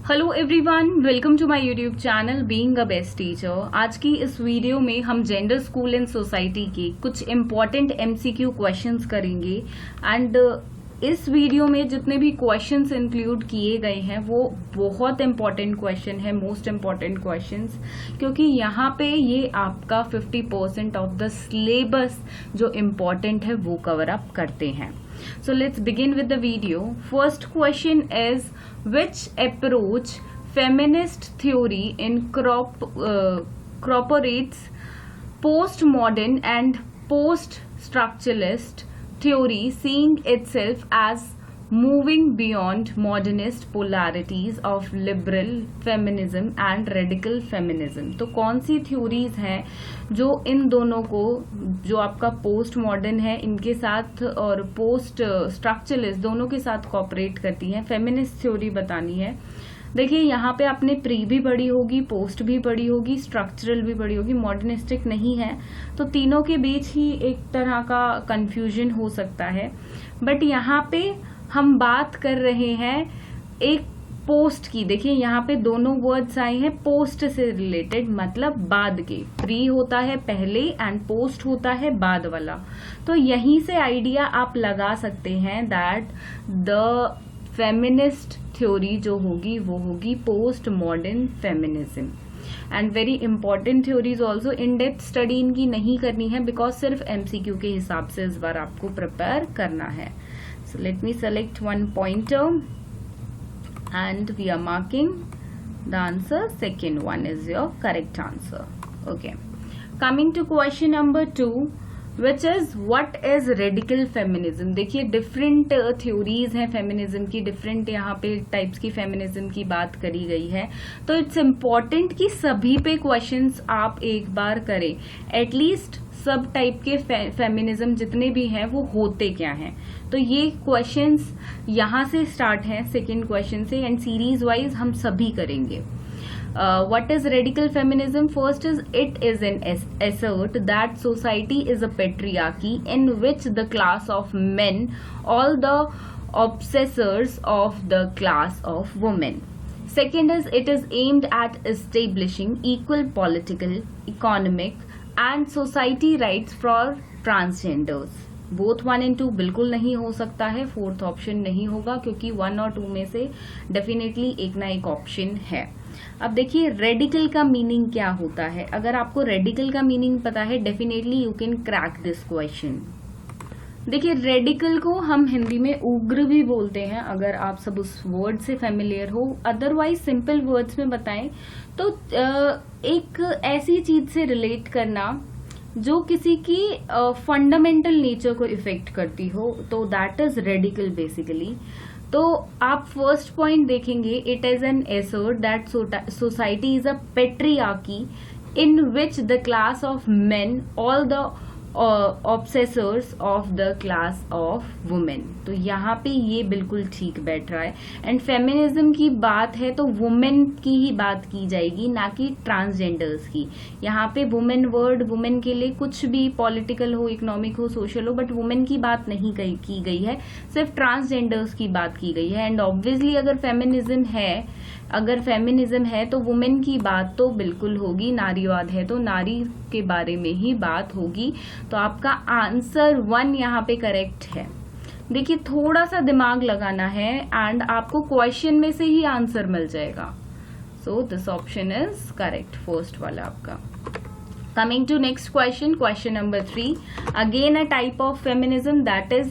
Hello everyone, welcome to my YouTube channel being a best teacher. आज की इस video में हम जेंडर स्कूल एंड सोसाइटी के कुछ इम्पॉर्टेंट एमसीक्यू क्वेश्चंस करेंगे एंड इस वीडियो में जितने भी क्वेश्चंस इंक्लूड किए गए हैं वो बहुत इम्पॉर्टेंट क्वेश्चन है, मोस्ट इम्पॉर्टेंट क्वेश्चंस, क्योंकि यहाँ पे ये आपका 50% ऑफ द सिलेबस जो इम्पॉर्टेंट है वो कवर अप करते हैं। So let's begin with the video. First question is, which approach feminist theory incorporates postmodern and post-structuralist theory, seeing itself as moving beyond modernist polarities of liberal feminism and radical feminism? तो कौन सी theories हैं जो इन दोनों को, जो आपका post modern है इनके साथ और पोस्ट स्ट्रक्चरलिस्ट दोनों के साथ कोऑपरेट करती हैं? फेमिनिस्ट थ्योरी बतानी है। देखिए यहाँ पे आपने प्री भी पढ़ी होगी, पोस्ट भी पढ़ी होगी, स्ट्रक्चरल भी पढ़ी होगी, मॉडर्निस्टिक नहीं है, तो तीनों के बीच ही एक तरह का कंफ्यूजन हो सकता है। बट यहाँ पे हम बात कर रहे हैं एक पोस्ट की। देखिए यहाँ पे दोनों वर्ड्स आए हैं पोस्ट से रिलेटेड, मतलब बाद के। प्री होता है पहले एंड पोस्ट होता है बाद वाला। तो यहीं से आइडिया आप लगा सकते हैं दैट द फेमिनिस्ट थ्योरी जो होगी वो होगी post modern feminism. And very important theories also, in depth study इनकी नहीं करनी है बिकॉज सिर्फ एमसीक्यू के हिसाब से इस बार आपको प्रिपेयर करना है। So let me select one pointer and we are marking the answer. Second one is your correct answer. Okay. Coming to question number 2, which is what is radical feminism? देखिए different theories हैं feminism की, different यहाँ पे types की feminism की बात करी गई है। तो इट्स इम्पॉर्टेंट कि सभी पे क्वेश्चंस आप एक बार करें, एटलीस्ट सब टाइप के फेमिनिज्म जितने भी हैं वो होते क्या हैं। तो ये क्वेश्चंस यहाँ से स्टार्ट हैं, सेकंड क्वेश्चन से, एंड सीरीज वाइज हम सभी करेंगे। What is radical feminism? First is, it is an assert that society is a patriarchy in which the class of men, all the oppressors of the class of women. Second is, it is aimed at establishing equal political, economic and society rights for transgenders. Both 1 and 2 बिल्कुल नहीं हो सकता है, fourth option नहीं होगा, क्योंकि 1 और 2 में से डेफिनेटली एक ना एक ऑप्शन है। अब देखिए रेडिकल का मीनिंग क्या होता है। अगर आपको रेडिकल का मीनिंग पता है, definitely you can crack this question. देखिए रेडिकल को हम हिंदी में उग्र भी बोलते हैं, अगर आप सब उस वर्ड से फेमिलियर हो। अदरवाइज सिंपल वर्ड्स में बताएं तो एक ऐसी चीज से रिलेट करना जो किसी की फंडामेंटल नेचर को इफेक्ट करती हो, तो दैट इज रेडिकल बेसिकली। तो आप फर्स्ट पॉइंट देखेंगे, it is an assert that society is a patriarchy in which the class of men, all the oppressors of the class of women. तो यहाँ पे ये बिल्कुल ठीक बैठ रहा है। एंड फेमिनिज्म की बात है तो वुमेन की ही बात की जाएगी, ना कि ट्रांसजेंडर्स की। यहाँ पे वुमेन वर्ड, वुमेन के लिए कुछ भी पॉलिटिकल हो, इकोनॉमिक हो, सोशल हो, बट वुमेन की बात नहीं की गई है, सिर्फ ट्रांसजेंडर्स की बात की गई है। एंड ऑब्वियसली अगर फेमिनिज्म है तो वुमेन की बात तो बिल्कुल होगी, नारीवाद है तो नारी के बारे में ही बात होगी। तो आपका आंसर 1 यहाँ पे करेक्ट है। देखिए थोड़ा सा दिमाग लगाना है एंड आपको क्वेश्चन में से ही आंसर मिल जाएगा। So this option is correct, first वाला आपका। Coming to next question, question number 3. Again a type of feminism, that is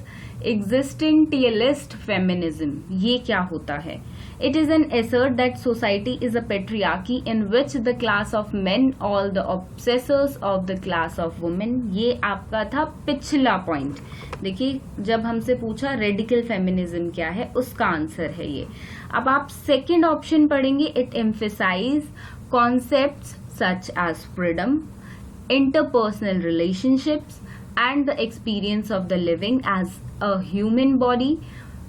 existentialist feminism. ये क्या होता है? It is an assert that society is a patriarchy in which the class of men, all the oppressors of the class of women. ये आपका था पिछला point. देखिए जब हमसे पूछा रेडिकल फेमिनिज्म क्या है, उसका आंसर है ये। अब आप सेकेंड ऑप्शन पढ़ेंगे, it emphasize concepts such as freedom, interpersonal relationships and the experience of the living as a human body.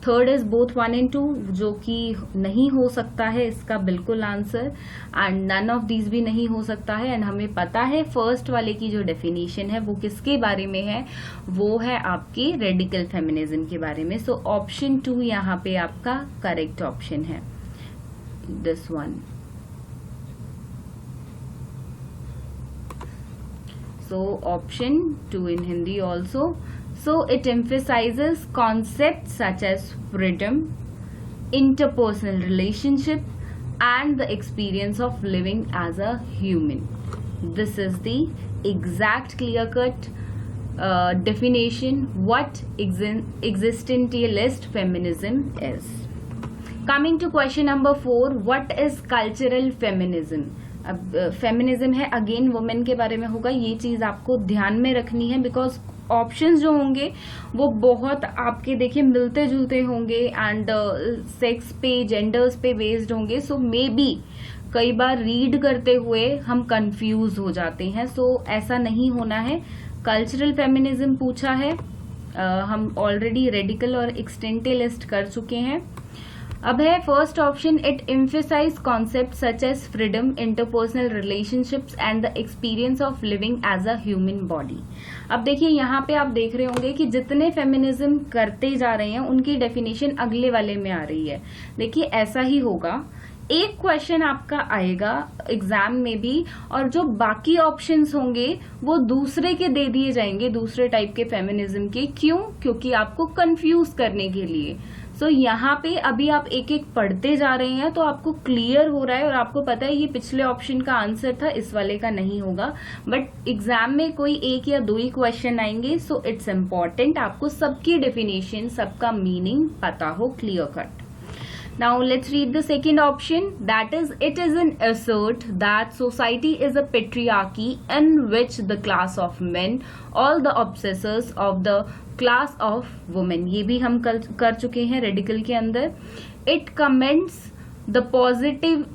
Third is both 1 and 2, जो कि नहीं हो सकता है इसका बिल्कुल answer, and none of these भी नहीं हो सकता है। एंड हमें पता है फर्स्ट वाले की जो डेफिनेशन है वो किसके बारे में है, वो है आपके रेडिकल फेमिनिज्म के बारे में। सो ऑप्शन 2 यहाँ पे आपका करेक्ट ऑप्शन है। this one. So option 2 in Hindi also. So it emphasizes concepts such as freedom, interpersonal relationship, and the experience of living as a human. This is the exact clear-cut definition what existentialist feminism is. Coming to question number 4, what is cultural feminism? अब feminism है, again women के बारे में होगा, ये चीज आपको ध्यान में रखनी है बिकॉज ऑप्शंस जो होंगे वो बहुत आपके देखिए मिलते जुलते होंगे एंड सेक्स पे जेंडर्स पे बेस्ड होंगे. सो मे बी कई बार रीड करते हुए हम कंफ्यूज हो जाते हैं. सो ऐसा नहीं होना है. कल्चरल फेमिनिज्म पूछा है, हम ऑलरेडी रेडिकल और एक्सटेंटेलिस्ट कर चुके हैं. अब है first option, it emphasize concept such as freedom, interpersonal relationships and the experience of living as a human body. अब देखिए यहाँ पे आप देख रहे होंगे कि जितने फेमिनिज्म करते जा रहे हैं उनकी डेफिनेशन अगले वाले में आ रही है. देखिए ऐसा ही होगा, एक क्वेश्चन आपका आएगा एग्जाम में भी और जो बाकी ऑप्शंस होंगे वो दूसरे के दे दिए जाएंगे, दूसरे टाइप के फेमिनिज्म के. क्यों? क्योंकि आपको कंफ्यूज करने के लिए. सो यहाँ पे अभी आप एक एक पढ़ते जा रहे हैं तो आपको क्लियर हो रहा है और आपको पता है ये पिछले ऑप्शन का आंसर था, इस वाले का नहीं होगा. बट एग्जाम में कोई एक या दो ही क्वेश्चन आएंगे. सो इट्स इम्पॉर्टेंट आपको सबकी डेफिनेशन, सबका मीनिंग पता हो, clear cut. Now let's read the second option, that is it is an assert that society is a patriarchy in which the class of men, all the obsessors of the class of women. ये भी हम कर चुके हैं radical के अंदर. It comments the positive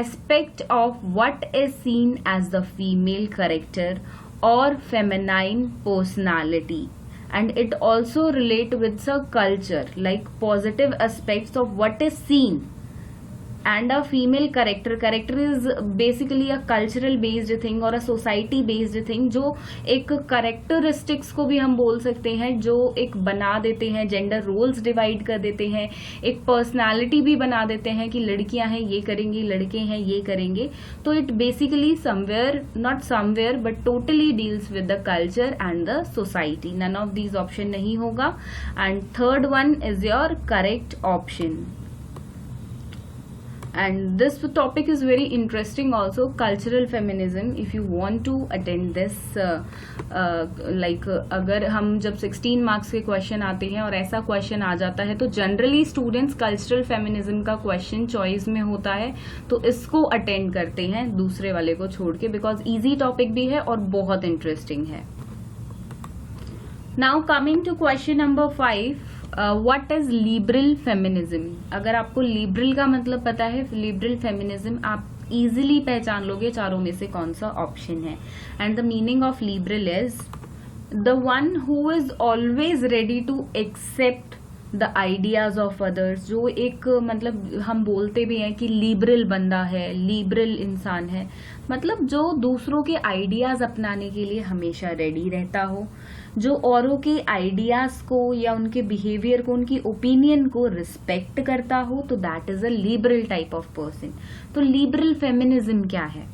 aspect of what is seen as the female character or feminine personality. And it also relate with the culture, like positive aspects of what is seen and a female character. Character is basically a cultural based thing or a society based thing, जो एक characteristics को भी हम बोल सकते हैं, जो एक बना देते हैं, जेंडर रोल्स डिवाइड कर देते हैं, एक पर्सनालिटी भी बना देते हैं कि लड़कियां हैं ये करेंगी, लड़के हैं ये करेंगे. तो it basically somewhere, not somewhere but totally deals with the culture and the society. None of these option नहीं होगा. And third one is your correct option. And this topic is very interesting also, cultural feminism. If you want to attend this अगर हम जब 16 marks के question आते हैं और ऐसा क्वेश्चन आ जाता है तो जनरली स्टूडेंट्स कल्चरल फेमिनिज्म का क्वेश्चन चॉइस में होता है तो इसको अटेंड करते हैं दूसरे वाले को छोड़ के, बिकॉज इजी टॉपिक भी है और बहुत इंटरेस्टिंग है. Now coming to question number 5, what is liberal feminism. अगर आपको लिबरल का मतलब पता है, लिबरल फेमिनिज्म आप इजीली पहचान लोगे चारों में से कौन सा ऑप्शन है. And the meaning of liberal is the one who is always ready to accept the ideas of others. जो एक मतलब हम बोलते भी हैं कि लिबरल बंदा है, लिबरल इंसान है, मतलब जो दूसरों के आइडियाज अपनाने के लिए हमेशा रेडी रहता हो, जो औरों के आइडियाज को या उनके बिहेवियर को, उनकी ओपिनियन को रिस्पेक्ट करता हो, तो that is a liberal type of person. तो लिबरल फेमिनिज्म क्या है?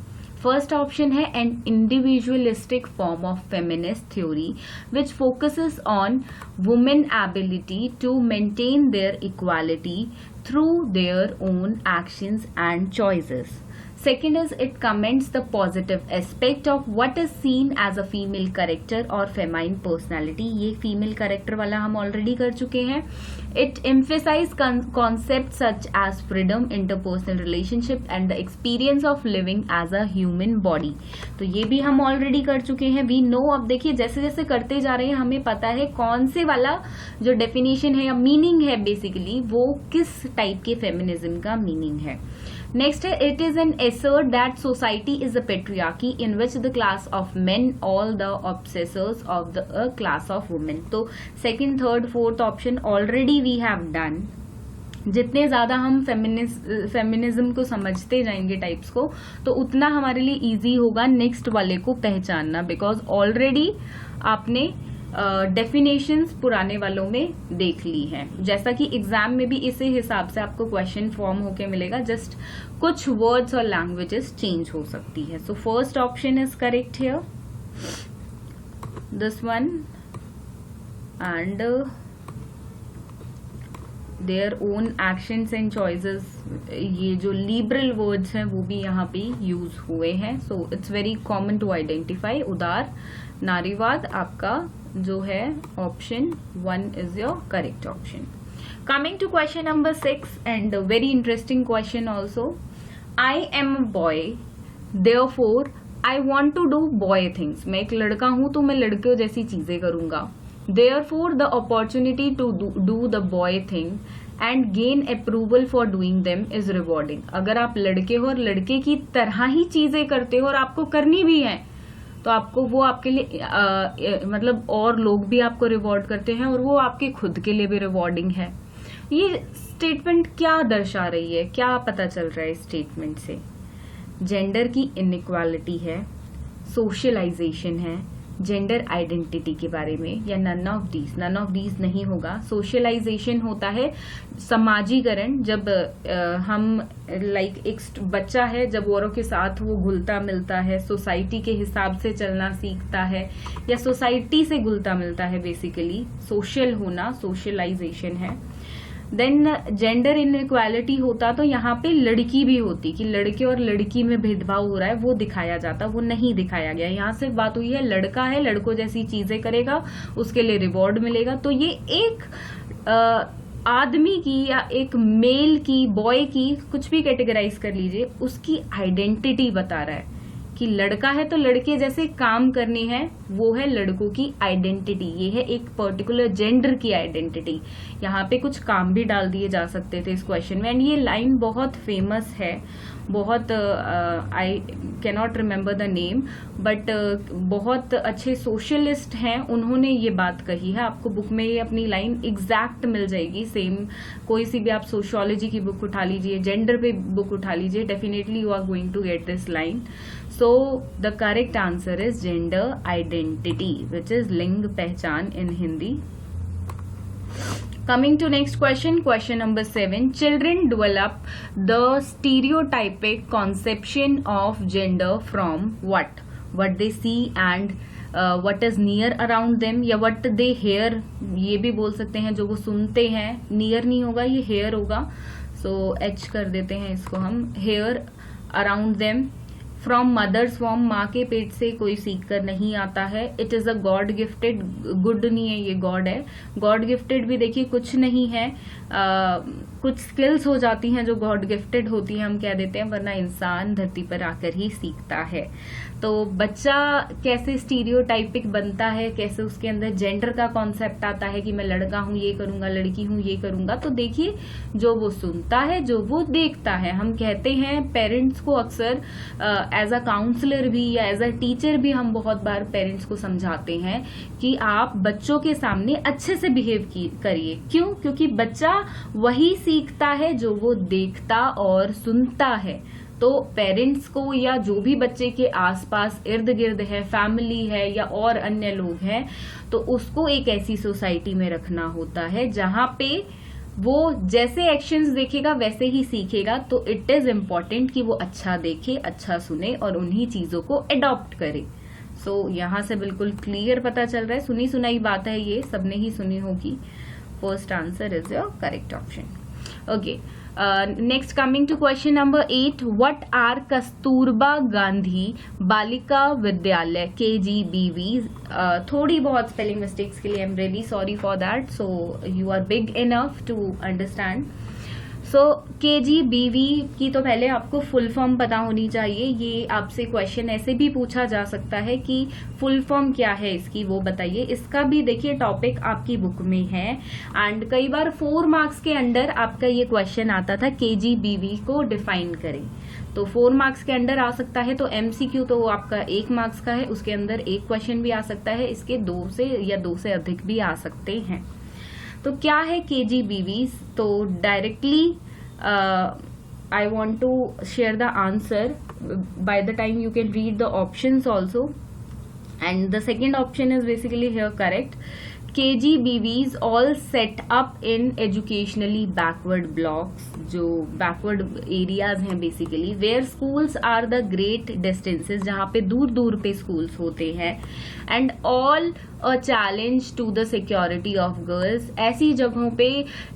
फर्स्ट ऑप्शन है an individualistic form of feminist theory which focuses on women ability to maintain their equality through their own actions and choices. Second is it comments the positive aspect of what is seen as a female character or feminine personality. ये female character वाला हम already कर चुके हैं. It emphasizes concepts such as freedom, interpersonal relationship and the experience of living as a human body. तो ये भी हम already कर चुके हैं. We know. अब देखिए जैसे जैसे करते जा रहे हैं हमें पता है कौन से वाला जो definition है या meaning है basically वो किस type के feminism का meaning है. Next, it is an assert that society is a patriarchy in which the class of men all the obsessors of the class of women. तो second, third, fourth option already we have done. जितने ज्यादा हम feminism को समझते जाएंगे types को तो उतना हमारे लिए इजी होगा नेक्स्ट वाले को पहचानना, बिकॉज ऑलरेडी आपने डेफिनेशंस पुराने वालों में देख ली हैं, जैसा कि एग्जाम में भी इसी हिसाब से आपको क्वेश्चन फॉर्म होके मिलेगा, जस्ट कुछ वर्ड्स और लैंग्वेजेस चेंज हो सकती है. So first option is correct here, this one, and there own actions and choices, ये जो लिबरल वर्ड्स हैं वो भी यहाँ पे यूज हुए हैं. So it's very common to identify. उदार नारीवाद आपका जो है option 1 is your correct option. Coming to question number 6 and very interesting question also. I am a boy therefore I want to do boy things. मैं एक लड़का हूं तो मैं लड़कियों जैसी चीजें करूंगा. Therefore the opportunity to do the boy thing and gain approval for doing them is rewarding. अगर आप लड़के हो और लड़के की तरह ही चीजें करते हो और आपको करनी भी है तो आपको वो आपके लिए मतलब और लोग भी आपको रिवॉर्ड करते हैं और वो आपके खुद के लिए भी रिवॉर्डिंग है. ये स्टेटमेंट क्या दर्शा रही है, क्या पता चल रहा है इस स्टेटमेंट से? जेंडर की इनइक्वालिटी है, सोशलाइजेशन है, जेंडर आइडेंटिटी के बारे में, या नन ऑफ दीज नहीं होगा. सोशलाइजेशन होता है समाजीकरण, जब हम लाइक एक बच्चा है जब औरों के साथ वो घुलता मिलता है, सोसाइटी के हिसाब से चलना सीखता है या सोसाइटी से घुलता मिलता है, बेसिकली सोशल होना सोशलाइजेशन है. देन जेंडर इनइक्वालिटी होता तो यहाँ पे लड़की भी होती कि लड़के और लड़की में भेदभाव हो रहा है, वो दिखाया जाता, वो नहीं दिखाया गया. यहाँ सिर्फ बात हुई है लड़का है, लड़कों जैसी चीजें करेगा, उसके लिए रिवॉर्ड मिलेगा. तो ये एक आदमी की या एक मेल की, बॉय की, कुछ भी कैटेगराइज कर लीजिए, उसकी आइडेंटिटी बता रहा है कि लड़का है तो लड़के जैसे काम करनी है, वो है लड़कों की आइडेंटिटी. ये है एक पर्टिकुलर जेंडर की आइडेंटिटी. यहाँ पे कुछ काम भी डाल दिए जा सकते थे इस क्वेश्चन में. एंड ये लाइन बहुत फेमस है, बहुत I can not remember the name, but बहुत अच्छे सोशलिस्ट हैं, उन्होंने ये बात कही है. आपको बुक में ये अपनी लाइन एग्जैक्ट मिल जाएगी. सेम कोई सी भी आप सोशियोलॉजी की बुक उठा लीजिए, जेंडर पे बुक उठा लीजिए, definitely you are going to get this line. So the correct answer is gender identity, which is लिंग पहचान in Hindi. Coming to next question, question number 7. Children develop the stereotypic conception of gender from what? What they see and what is near around them, या what they hear, ये भी बोल सकते हैं. जो वो सुनते हैं, near नहीं होगा, ये hear होगा. So H कर देते हैं इसको हम. Hear around them. From mother's womb, माँ के पेट से कोई सीख कर नहीं आता है. It is a God gifted, good नहीं है, ये गॉड है. गॉड गिफ्टेड भी देखिए कुछ नहीं है, कुछ स्किल्स हो जाती हैं जो गॉड गिफ्टेड होती हैं, हम कह देते हैं, वरना इंसान धरती पर आकर ही सीखता है. तो बच्चा कैसे स्टीरियोटाइपिक बनता है, कैसे उसके अंदर जेंडर का कॉन्सेप्ट आता है कि मैं लड़का हूं ये करूंगा, लड़की हूं ये करूंगा. तो देखिए जो वो सुनता है, जो वो देखता है. हम कहते हैं पेरेंट्स को अक्सर एज अ काउंसलर भी या एज अ टीचर भी हम बहुत बार पेरेंट्स को समझाते हैं कि आप बच्चों के सामने अच्छे से बिहेव करिए. क्यों? क्योंकि बच्चा वही सीखता है जो वो देखता और सुनता है. तो पेरेंट्स को या जो भी बच्चे के आसपास इर्द गिर्द है, फैमिली है या और अन्य लोग हैं, तो उसको एक ऐसी सोसाइटी में रखना होता है जहां पे वो जैसे एक्शंस देखेगा वैसे ही सीखेगा. तो इट इज इम्पोर्टेंट कि वो अच्छा देखे, अच्छा सुने और उन्हीं चीजों को अडॉप्ट करे. सो यहां से बिल्कुल क्लियर पता चल रहा है, सुनी सुनाई बात है, ये सबने ही सुनी होगी. First answer is your correct option. Okay, next coming to question number 8. What are Kasturba Gandhi Balika Vidyalaya KGBV? थोड़ी बहुत स्पेलिंग मिस्टेक्स के लिए I am really sorry for that. So you are big enough to understand. So KGBV की तो पहले आपको full form पता होनी चाहिए. ये आपसे क्वेश्चन ऐसे भी पूछा जा सकता है कि फुल फॉर्म क्या है इसकी, वो बताइए. इसका भी देखिए टॉपिक आपकी बुक में है एंड कई बार 4 मार्क्स के अंडर आपका ये क्वेश्चन आता था, KGBV को डिफाइन करें. तो 4 मार्क्स के अंडर आ सकता है. तो MCQ तो आपका 1 मार्क्स का है, उसके अंदर एक क्वेश्चन भी आ सकता है. इसके 2 से या 2 से अधिक भी आ सकते हैं. तो क्या है KGBV? तो directly I want to share the answer. By the time you can read the options also. and the second option is basically here correct. KGBVs all set up in educationally backward blocks, जो backward areas हैं basically, where schools are the great distances, जहाँ पे दूर दूर पे schools होते हैं, and all a challenge to the security of girls. ऐसी जगहों पे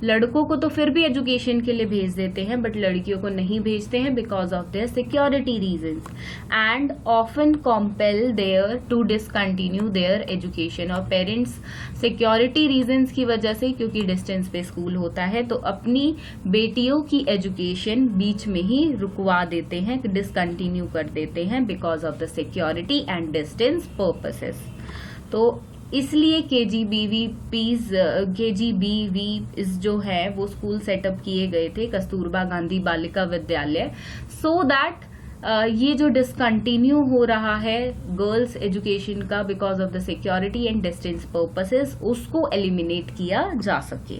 लड़कों को तो फिर भी एजुकेशन के लिए भेज देते हैं, बट लड़कियों को नहीं भेजते हैं because of their security reasons, and often compel their to discontinue their education. और पेरेंट्स सिक्योरिटी रीजंस की वजह से, क्योंकि डिस्टेंस पे स्कूल होता है, तो अपनी बेटियों की एजुकेशन बीच में ही रुकवा देते हैं, डिसकंटिन्यू कर देते हैं because of the security and distance purposes. तो इसलिए KGBV जो है वो स्कूल सेटअप किए गए थे, कस्तूरबा गांधी बालिका विद्यालय, सो दैट ये जो डिसकंटिन्यू हो रहा है गर्ल्स एजुकेशन का because of the security and distance purposes, उसको एलिमिनेट किया जा सके.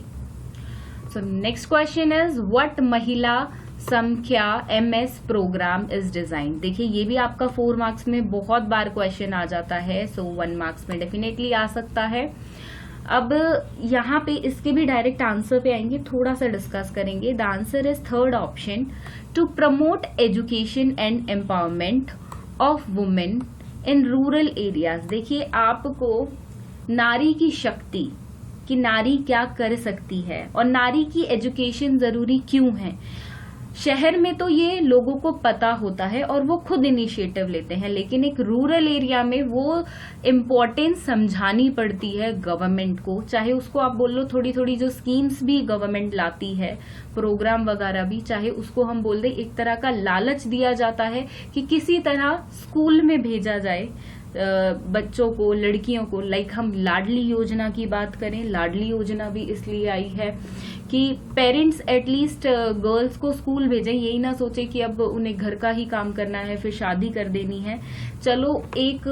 So next question is what महिला समख्या MS प्रोग्राम इज डिजाइन. देखिए ये भी आपका 4 मार्क्स में बहुत बार क्वेश्चन आ जाता है, सो 1 मार्क्स में डेफिनेटली आ सकता है. अब यहाँ पे इसके भी डायरेक्ट आंसर पे आएंगे, थोड़ा सा डिस्कस करेंगे. The answer is third option, to promote education and empowerment of women in rural areas. देखिए आपको नारी की शक्ति, कि नारी क्या कर सकती है और नारी की एजुकेशन जरूरी क्यों है. शहर में तो ये लोगों को पता होता है और वो खुद इनिशिएटिव लेते हैं, लेकिन एक रूरल एरिया में वो इम्पोर्टेंस समझानी पड़ती है गवर्नमेंट को. चाहे उसको आप बोल लो थोड़ी थोड़ी जो स्कीम्स भी गवर्नमेंट लाती है, प्रोग्राम वगैरह भी, चाहे उसको हम बोल दें एक तरह का लालच दिया जाता है कि किसी तरह स्कूल में भेजा जाए बच्चों को, लड़कियों को. लाइक हम लाडली योजना की बात करें, लाडली योजना भी इसलिए आई है कि पेरेंट्स एटलीस्ट गर्ल्स को स्कूल भेजें, यही ना सोचे कि अब उन्हें घर का ही काम करना है, फिर शादी कर देनी है. चलो एक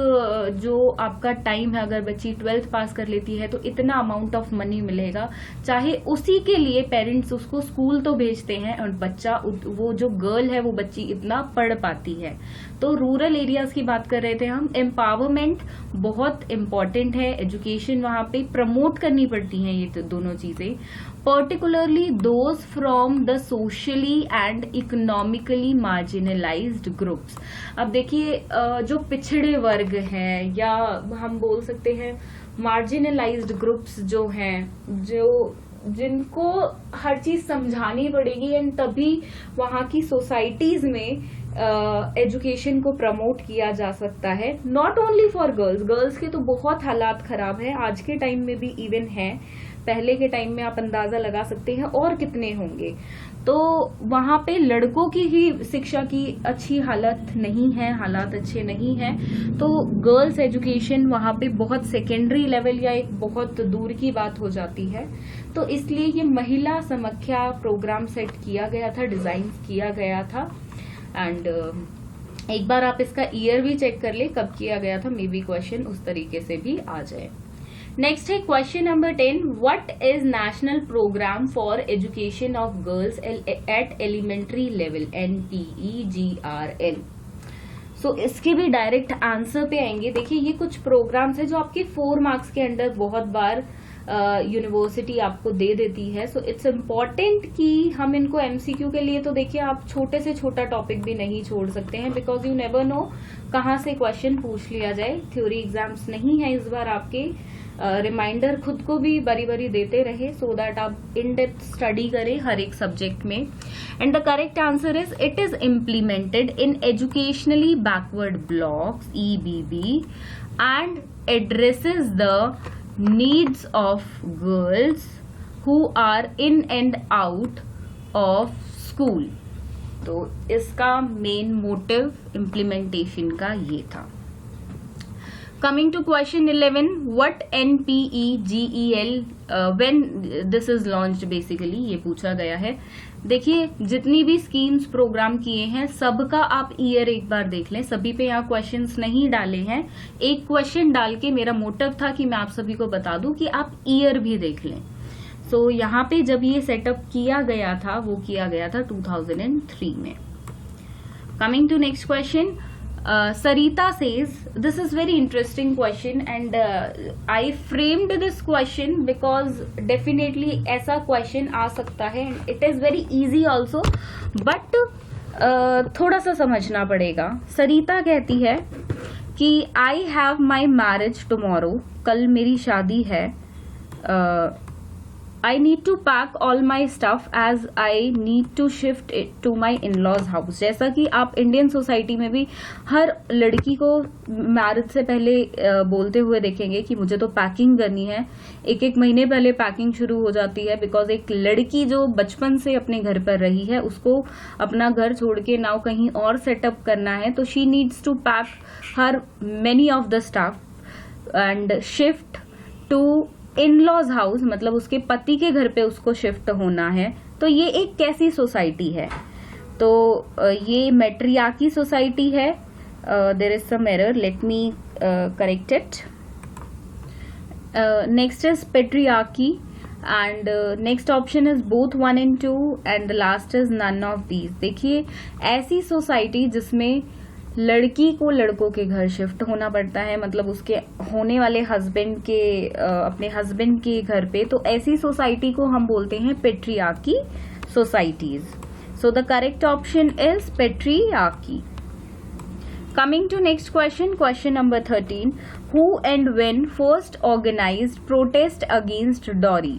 जो आपका टाइम है, अगर बच्ची 12th पास कर लेती है तो इतना अमाउंट ऑफ मनी मिलेगा, चाहे उसी के लिए पेरेंट्स उसको स्कूल तो भेजते हैं और बच्चा, वो जो गर्ल है वो बच्ची इतना पढ़ पाती है. तो रूरल एरियाज की बात कर रहे थे हम. एम्पावरमेंट बहुत इंपॉर्टेंट है, एजुकेशन वहां पे प्रमोट करनी पड़ती है ये तो दोनों चीजें, particularly those from the socially and economically marginalised groups. अब देखिए जो पिछड़े वर्ग हैं, या हम बोल सकते हैं मार्जिनलाइज्ड ग्रुप्स जो हैं, जो जिनको हर चीज समझानी पड़ेगी, एंड तभी वहां की सोसाइटीज में एजुकेशन को प्रमोट किया जा सकता है. Not only for girls, girls के तो बहुत हालात खराब है आज के टाइम में भी, इवन है, पहले के टाइम में आप अंदाजा लगा सकते हैं और कितने होंगे. तो वहां पे लड़कों की ही शिक्षा की अच्छी हालत नहीं है, हालात अच्छे नहीं हैं. तो गर्ल्स एजुकेशन वहां पे बहुत सेकेंडरी लेवल या एक बहुत दूर की बात हो जाती है. तो इसलिए ये महिला समख्या प्रोग्राम सेट किया गया था, डिजाइन किया गया था. एंड एक बार आप इसका ईयर भी चेक कर ले कब किया गया था, मे बी क्वेश्चन उस तरीके से भी आ जाए. नेक्स्ट है question number 10, what is national program for education of girls at elementary level, NPEGRL. So इसके भी डायरेक्ट आंसर पे आएंगे. देखिए ये कुछ प्रोग्राम्स है जो आपके 4 मार्क्स के अंदर बहुत बार यूनिवर्सिटी आपको दे देती है. सो इट्स इम्पॉर्टेंट कि हम इनको MCQ के लिए, तो देखिए आप छोटे से छोटा टॉपिक भी नहीं छोड़ सकते हैं, बिकॉज यू नेवर नो कहाँ से क्वेश्चन पूछ लिया जाए. थ्योरी एग्जाम्स नहीं है इस बार आपके, रिमाइंडर खुद को भी बारी बारी देते रहे, सो दैट आप इन डेप्थ स्टडी करें हर एक सब्जेक्ट में. And the correct answer is it is implemented in educationally backward blocks, EBB, and addresses the needs of girls who are in and out of school. तो इसका main motive implementation का ये था. Coming to question 11, what NPEGEL when this is launched basically, ये पूछा गया है. देखिए जितनी भी स्कीम्स प्रोग्राम किए हैं सबका आप ईयर एक बार देख लें. सभी पे यहाँ क्वेश्चंस नहीं डाले हैं, एक क्वेश्चन डाल के मेरा मोटिव था कि मैं आप सभी को बता दूं कि आप ईयर भी देख लें. सो यहाँ पे जब ये सेटअप किया गया था वो किया गया था 2003 में. Coming to next question, Sarita says, this is very interesting question and I framed this question because definitely ऐसा question आ सकता है and it is very easy also, but थोड़ा सा समझना पड़ेगा. सरिता कहती है कि I have my marriage tomorrow, कल मेरी शादी है. I need to pack all my stuff as I need to shift it to my in-laws house. जैसा कि आप इंडियन सोसाइटी में भी हर लड़की को मैरिज से पहले बोलते हुए देखेंगे कि मुझे तो पैकिंग करनी है. एक एक महीने पहले पैकिंग शुरू हो जाती है, बिकॉज एक लड़की जो बचपन से अपने घर पर रही है उसको अपना घर छोड़ के नाउ कहीं और सेटअप करना है, तो she needs to pack her many of the stuff and shift to in laws house, मतलब उसके पति के घर पे उसको शिफ्ट होना है. तो ये एक कैसी सोसाइटी है? तो ये मैट्रियार्की सोसाइटी है. There is some error, let me correct it. Next is patriarchy and next option is both 1 and 2 and the last is none of these. देखिए, ऐसी सोसाइटी जिसमें लड़की को लड़कों के घर शिफ्ट होना पड़ता है, मतलब उसके होने वाले हस्बैंड के अपने हस्बैंड के घर पे, तो ऐसी सोसाइटी को हम बोलते हैं patriarchy societies. So the correct option is patriarchy. Coming to next question, question number 13. Who and when first organized protest against dowry?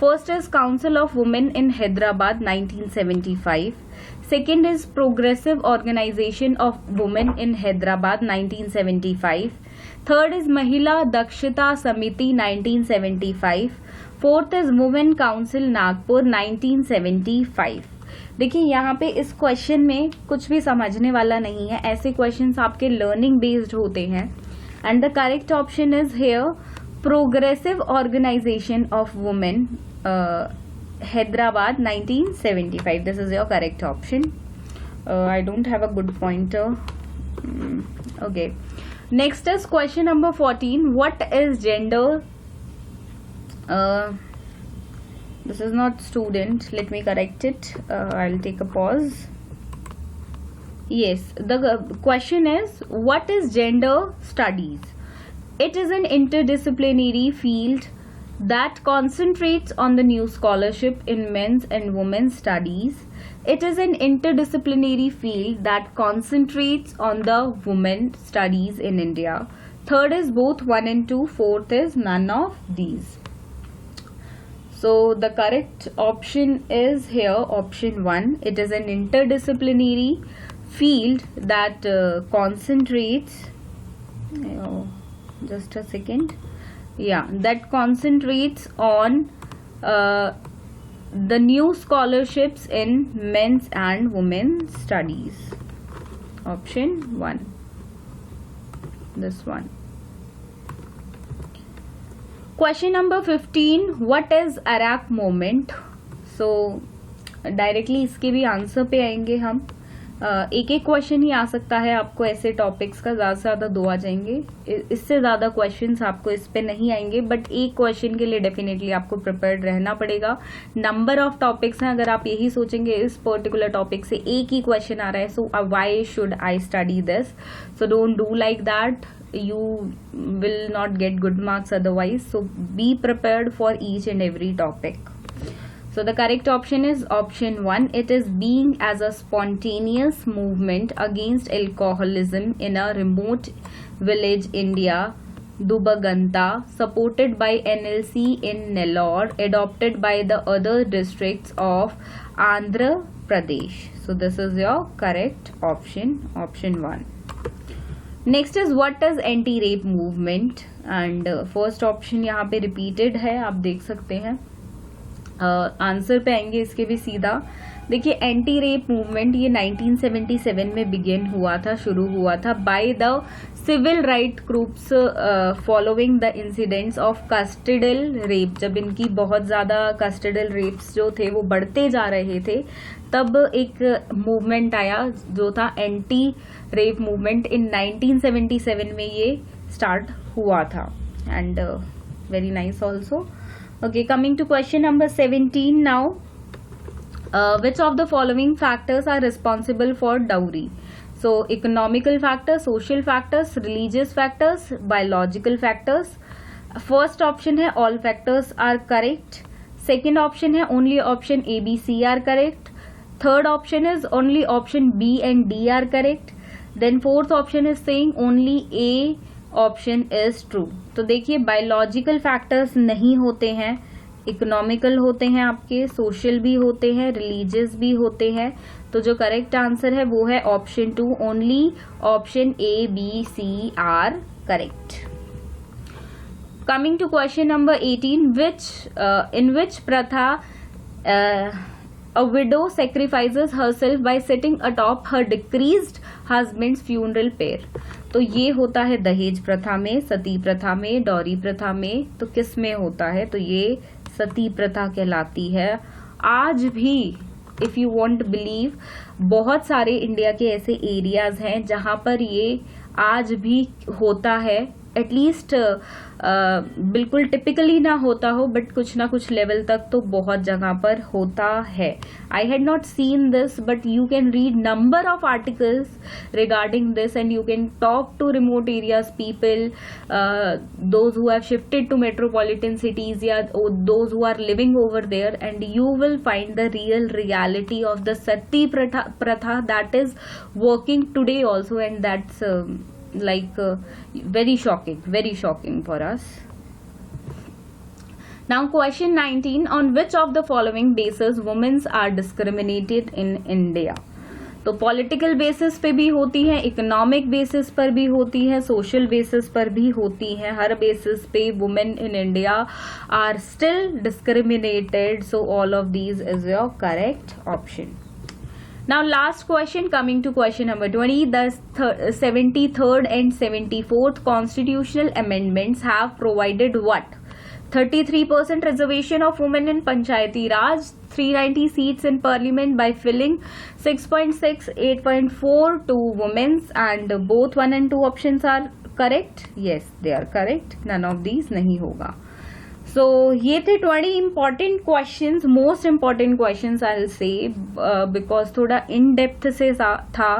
First is Council of Women in Hyderabad 1975. Second is Progressive Organization of Women in Hyderabad 1975. Third is Mahila Dakshita Samiti 1975. Fourth is Women Council Nagpur 1975. देखिए, यहाँ पे इस question में कुछ भी समझने वाला नहीं है. ऐसे क्वेश्चंस आपके लर्निंग बेस्ड होते हैं and the correct option is here progressive organisation of women Hyderabad 1975. This is your correct option. I don't have a good pointer. Okay. Next is question number 14. What is gender? This is not student. Let me correct it. I'll take a pause. Yes, the question is, what is gender studies? It is an interdisciplinary field that concentrates on the new scholarship in men's and women's studies. It is an interdisciplinary field that concentrates on the women studies in India. Third is both 1 and 2. Fourth is none of these. So the correct option is here, option 1. It is an interdisciplinary field that concentrates, just a second. Yeah, that concentrates on the new scholarships in men's and women's studies. Option 1. This one. Question number 15. What is Arak movement? So directly इसके भी answer पे आएंगे हम. एक एक question ही आ सकता है आपको ऐसे टॉपिक्स का, ज़्यादा से ज़्यादा 2 आ जाएंगे. इससे ज़्यादा क्वेश्चंस आपको इस पे नहीं आएंगे, बट एक क्वेश्चन के लिए डेफिनेटली आपको प्रिपेयर्ड रहना पड़ेगा. नंबर ऑफ टॉपिक्स हैं, अगर आप यही सोचेंगे इस पर्टिकुलर टॉपिक से एक ही क्वेश्चन आ रहा है, so why should I study this? So don't do like that. You will not get good marks otherwise. So be prepared for each and every topic. So the correct option is option 1. It is being as a spontaneous movement against alcoholism in a remote village India, Dubaganta, supported by NLC in Nellore, adopted by the other districts of Andhra Pradesh. So this is your correct option, option 1. Next is what is anti rape movement and first option यहाँ पे repeated है, आप देख सकते हैं. Answer पे आएंगे इसके भी सीधा. देखिए, एंटी रेप मूवमेंट ये 1977 में बिगिन हुआ था, शुरू हुआ था by the civil right groups following the incidents of custodial rape. जब इनकी बहुत ज़्यादा कस्टोडियल रेप्स जो थे वो बढ़ते जा रहे थे, तब एक मूवमेंट आया जो था एंटी रेप मूवमेंट. इन 1977 में ये स्टार्ट हुआ था and very nice also. Okay, coming to question number 17 now. Which of the following factors are responsible for dowry? So economical factors, social factors, religious factors, biological factors. First option है all factors are correct. Second option है only option A, B, C are correct. Third option is only option B and D are correct. Then fourth option is saying only A option is true. तो देखिए biological factors नहीं होते हैं, economical होते हैं, आपके social भी होते हैं, रिलीजियस भी होते हैं. तो जो करेक्ट आंसर है वो है option 2, only option A, B, C are correct. Coming to question number 18, in which प्रथा a widow sacrifices herself by sitting atop her deceased husband's funeral pyre. तो ये होता है दहेज प्रथा में, सती प्रथा में, डॉरी प्रथा में. तो किस में होता है? तो ये सती प्रथा कहलाती है. आज भी इफ यू वांट बिलीव, बहुत सारे इंडिया के ऐसे एरियाज हैं जहां पर ये आज भी होता है. एटलीस्ट बिल्कुल टिपिकली ना होता हो, बट कुछ ना कुछ लेवल तक तो बहुत जगह पर होता है. I had not seen this, but you can read number of articles regarding this and you can talk to remote areas people, those who have shifted to metropolitan cities या those who are living over there, and you will find the real reality of the sati pratha that is working today also, and that's very shocking for us. Now question 19, on which of the following basis women are discriminated in India? तो political basis पे भी होती है, economic basis पर भी होती है, social basis पर भी होती है. हर बेसिस पे women in India are still discriminated. So all of these is your correct option. Now last question, coming to question number 20, the 73rd and 74th constitutional amendments have provided what? 33% reservation of women in Panchayati Raj, 390 seats in parliament by filling 6.6, 8.4 to women, and both 1 and 2 options are correct. Yes, they are correct. None of these नहीं होगा. So ये थे 20 important questions, most important questions I will say, because थोड़ा in depth से था.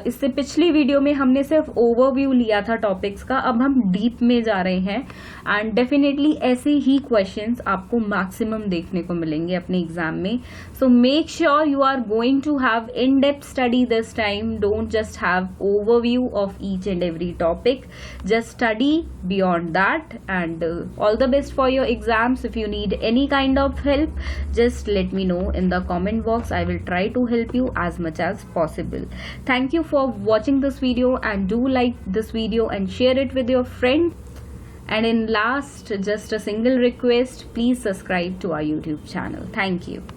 इससे पिछली video में हमने सिर्फ ओवरव्यू लिया था टॉपिक्स का, अब हम डीप में जा रहे हैं. एंड डेफिनेटली ऐसे ही क्वेश्चंस आपको मैक्सिमम देखने को मिलेंगे अपने एग्जाम में. So make sure you are going to have in depth study this time. Don't just have overview of each and every topic, just study beyond that. And all the best for your exams. If you need any kind of help, just let me know in the comment box. I will try to help you as much as possible. Thank you for watching this video, and do like this video and share it with your friends. And in last, just a single request, please subscribe to our YouTube channel. Thank you.